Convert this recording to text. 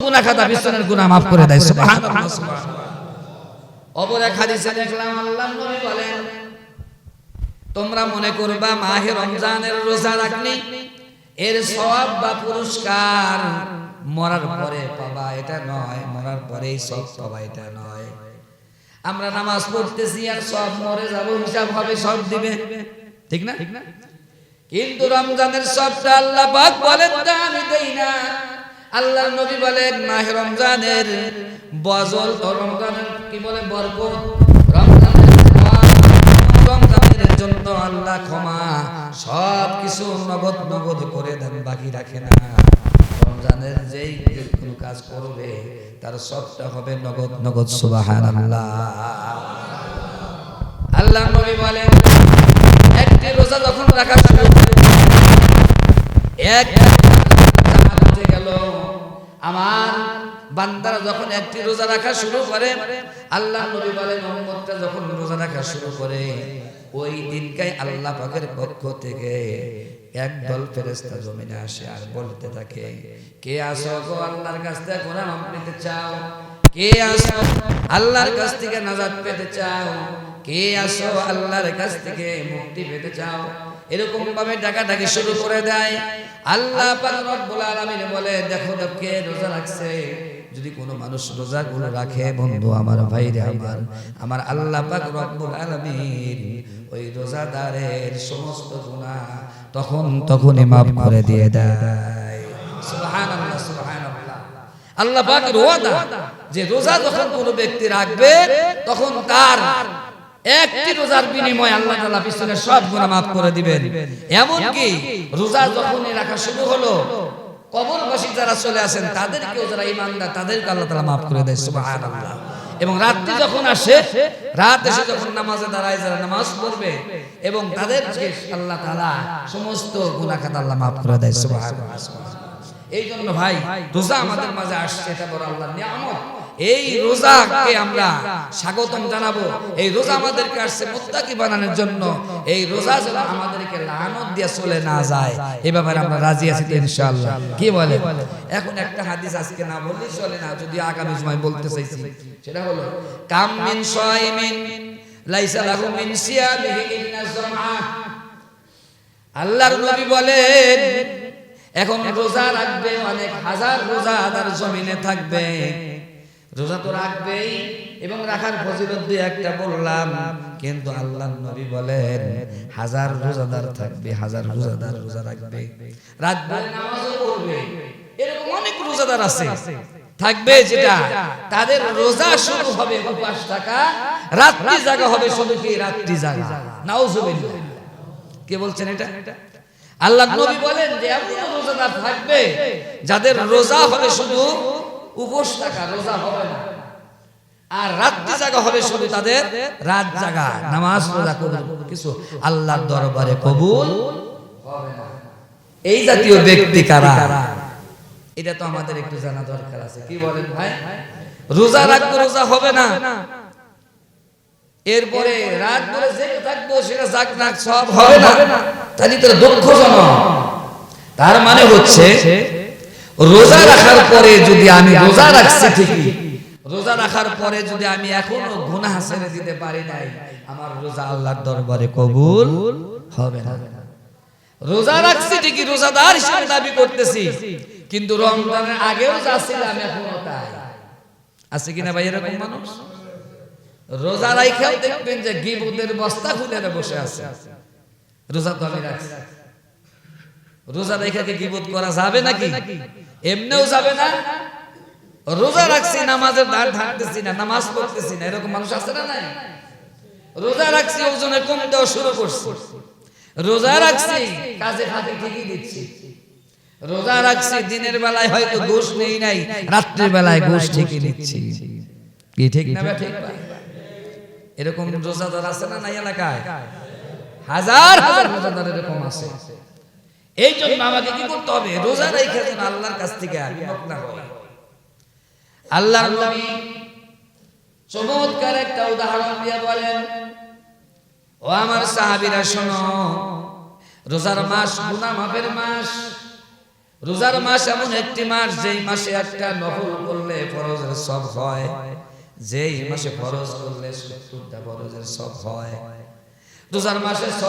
গুনাহ খাতা বিশ্বনের গুনাহ maaf করে দেয় সুবহানাল্লাহ সুবহানাল্লাহ। অপর এক হাদিসে দেখলাম আল্লাহর নবী বলেন, তোমরা মনে করবা মাহে রমজানের রোজা রাখলে এর সওয়াব বা পুরস্কার মরার পরে পাবা, এটা নয়। মরার পরেই সব পাবা, এটা নয়। আমরা নামাজ পড়তেছি আর সব মরে যাব, হিসাব হবে, সব দিবে, ঠিক না? কিন্তু রমজানের সবটা আল্লাহ পাক বলেন তা আমি দেই না। আল্লাহর নবী বলেন মাহে রমজানের বজল, রমজানের কি বলে বরকত, রমজানের রমজানের জন্য আল্লাহ ক্ষমা সব কিছু নগদ নগদ করে দেন, বাকি রাখে না। রমজানের যেই কোনো কাজ করবে তার সবটা হবে নগদ নগদ সুবহানাল্লাহ। আল্লাহর নবী বলেন একটি রোজা যখন রাখা শুরু করে, এক জান্নাতে গেল, আমার বান্দারা যখন একটি রোজা রাখা শুরু করে, আল্লাহর নবী বলেন উম্মতটা যখন রোজা রাখা শুরু করে, ওই দিনকাই আল্লাহ পাকের পক্ষ থেকে একদল ফেরেশতা জমিনে আসে আর বলতে থাকে, কে আসো গো আল্লাহর কাছ থেকে কোরআন পেতে চাও? কে আসো আল্লাহর কাছ থেকে নাজাত পেতে চাও? কে আসো আল্লাহর কাছ থেকে মুক্তি পেতে চাও? এরকম ভাবে ডাকাডাকি শুরু করে দেয়। আল্লাহ পাক রব্বুল আলামিন বলে, দেখো দেখো কে রোজা রাখছে। যদি কোনো মানুষ রোজাগুলো রাখে, বন্ধু আমার, ভাইরে আমার, আমার আল্লাহ পাক রব্বুল আলামিন ওই রোজাদারের সমস্ত গুনাহ তখনই maaf করে দিয়ে দেয়। সুবহানাল্লাহ সুবহানাল্লাহ। আল্লাহ পাকের ওয়াদা যে রোজা যখন কোনো ব্যক্তি রাখবে তখন তার একটি রোজার বিনিময়ে আল্লাহ তাআলা পিছনের সব গুনাহ maaf করে দিবেন। এমনকি রোজা যখনই রাখা শুরু হলো, কবরবাসী যারা চলে আসেন তাদেরকেও, যারা ঈমানদার, তাদেরকে আল্লাহ তাআলা maaf করে দেয় সুবহানাল্লাহ। এবং রাত্রি যখন আসে, রাত এসে যখন নামাজে দাঁড়ায়, যারা নামাজ পড়বে এবং তাদেরকে আল্লাহ তাআলা সমস্ত গুনাহ খাতা আল্লাহ maaf করে দেয় সুবহানাল্লাহ। এই জন্য ভাই রোজা আমাদের মাঝে আসছে, এটা বড় আল্লাহর নিয়ামত। এই রোজাকে আমরা স্বাগতম জানাবো। এই রোজা আমাদেরকে আসছে মুত্তাকি বানানোর জন্য। এই রোজা যেন আমাদেরকে লানত দিয়ে চলে না যায়, এই ব্যাপারে আমরা রাজি আছি তো ইনশাআল্লাহ। কি বলে? এখন একটা হাদিস আজকে না বললেই চলে না, যদি আগামী জুমায় বলতে চাইছি, সেটা হলো কাম মিন সাইমিন লাইসা লাহু মিন সিয়ামিহি ইল্লা জামআ। আল্লাহর নবী বলেন এখন রোজা রাখবে অনেক হাজার রোজাদার জমিনে থাকবে, রোজা তো রাখবেই এবং রাখার ফজিলত দিয়ে একটা বললাম, কিন্তু আল্লাহর নবী বলেন হাজার রোজাদার থাকবে, হাজার রোজাদার রোজা রাখবে, রাত ভরে নামাজও পড়বে। এরকম অনেক রোজাদার আছে থাকবে, যেটা তাদের রোজা শুরু হবে উপবাস থাকা, রাত্রি জাগা হবে, শুধু কি রাত্রি জাগা। নাউজুবিল্লাহ। কে বলছেন এটা? আল্লাহর নবী বলেন যে এমন রোজাদার থাকবে যাদের রোজা হবে শুধু উপোস থাকা, রোজা হবে না, আর রাত্রি জাগা হবে শুধু তাদের রাত জাগা, নামাজ রোজা কিছু আল্লাহর দরবারে কবুল হবে না। এই জাতীয় ব্যক্তি কারা, এটা তো আমাদের একটু জানা দরকার আছে। কি বলেন ভাই? রোজা রাখবো, রোজা হবে না, এরপরে রাত ধরে জেগে থাকবো, সেটা জাগ না, সব হবে না, তাহলে তো দুঃখজনক। তার মানে হচ্ছে রোজা রাখার পরে যদি আমি রোজা রাখছি ঠিকই, রোজা রাখার পরে যদি আমি এখনো গুনাহ ছেড়ে দিতে পারি নাই, আমার রোজা আল্লাহর দরবারে কবুল হবে না। রোজা রাখছি ঠিকই, রোজাদার হিসেবে দাবি করতেছি, কিন্তু রমজানের আগেও যা ছিলাম এখনো তাই। আছে কিনা ভাই এরকম মানুষ? রোজা রাখাও দেখবেন যে গীবতের বস্তা খুলে বসে আছে। রোজা তো আমি রাখছি, রোজা রেখে গীবত করা যাবে নাকি? এমনিও যাবে না। রোজা রাখছি, নামাজের ধার ধারতেছি না, নামাজ পড়তেছি না, এরকম মানুষ আছে না নাই? রোজা রাখছি, ওজনে কম দেওয়া শুরু করছি। রোজা রাখছি, কাজে হাতে ঠিকই দিচ্ছি। রোজা রাখছি, দিনের বেলায় হয়তো ঘুষ নেই নাই, রাত্রির বেলায় ঘুষ ঠিকই নিচ্ছি। কি ঠিক না? ঠিক। এরকম রোজাদার আছে না নাই এলাকায়? হাজার হাজার রোজাদার এরকম আছে। এই জন্য আমাকে কি করতে হবে? রোজা রেখে যেন আল্লাহর কাছ থেকে বিমুখ না হই। আল্লাহর নবী চমৎকার একটা উদাহরণ দিয়ে বলেন, ও আমার সাহাবীরা শোনো, রোজার মাস গুনাহ মাফের মাস। রোজার মাস এমন একটি মাস যেই মাসে একটা নফল করলে ফরজের সব হয়, যেই মাসে ফরজ করলে 70টা ফরজের সব হয়। রোজার মাসে